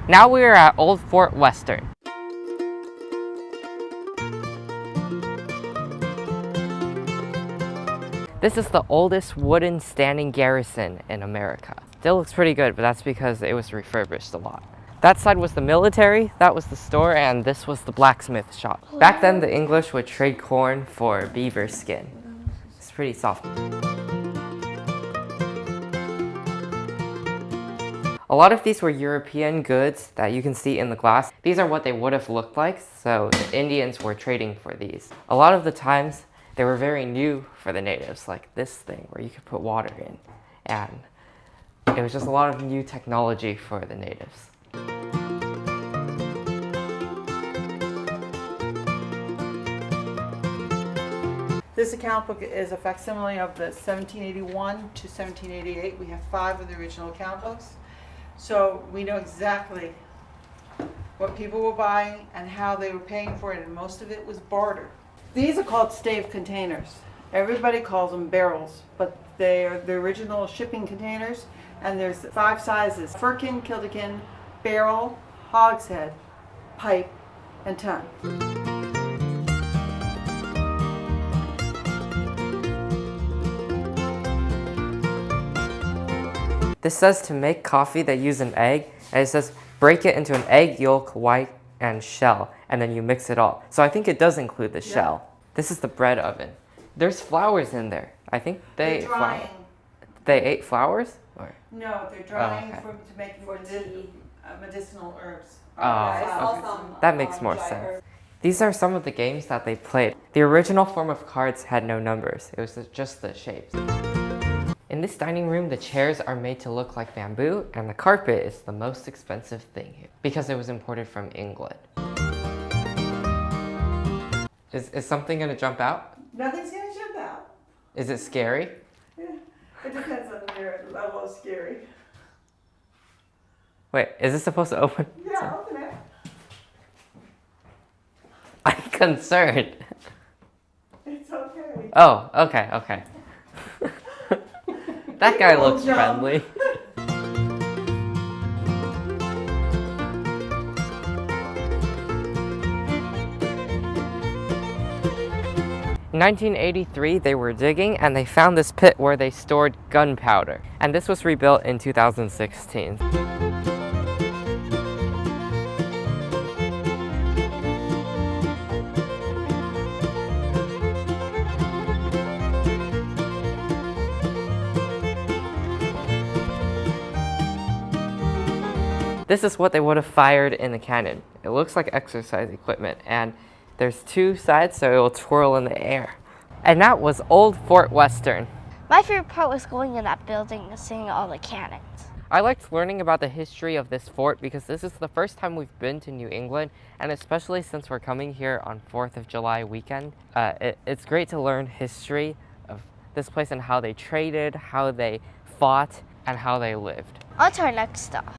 Now we are at Old Fort Western. This is the oldest wooden standing garrison in America. Still looks pretty good, but that's because it was refurbished a lot. That side was the military, that was the store, and this was the blacksmith shop. Back then, the English would trade corn for beaver skin. It's pretty soft. A lot of these were European goods that you can see in the glass. These are what they would have looked like, so the Indians were trading for these. A lot of the times, they were very new for the natives, like this thing where you could put water in. And it was just a lot of new technology for the natives. This account book is a facsimile of the 1781 to 1788. We have 5 of the original account books. So we know exactly what people were buying and how they were paying for it, and most of it was barter. These are called stave containers. Everybody calls them barrels, but they are the original shipping containers, and there's 5 sizes: firkin, kilderkin, barrel, hogshead, pipe, and tun. This says to make coffee, they use an egg, and it says break it into an egg, yolk, white, and shell, and then you mix it all. So I think it does include the shell. This is the bread oven. There's flowers in there. I think they ate flowers? Or? No, they're drying to make medicinal herbs. Oh, that makes more sense. These are some of the games that they played. The original form of cards had no numbers. It was just the shapes. In this dining room, the chairs are made to look like bamboo, and the carpet is the most expensive thing here because it was imported from England. Is something gonna jump out? Nothing's gonna jump out. Is it scary? Yeah, it depends on your level of scary. Wait, is this supposed to open? Yeah, open it. I'm concerned. It's okay. Oh, okay. That guy looks friendly. In 1983, they were digging and they found this pit where they stored gunpowder. And this was rebuilt in 2016. This is what they would have fired in the cannon. It looks like exercise equipment, and there's 2 sides so it will twirl in the air. And that was Old Fort Western. My favorite part was going in that building and seeing all the cannons. I liked learning about the history of this fort because this is the first time we've been to New England, and especially since we're coming here on 4th of July weekend, it's great to learn history of this place and how they traded, how they fought, and how they lived. On to our next stop.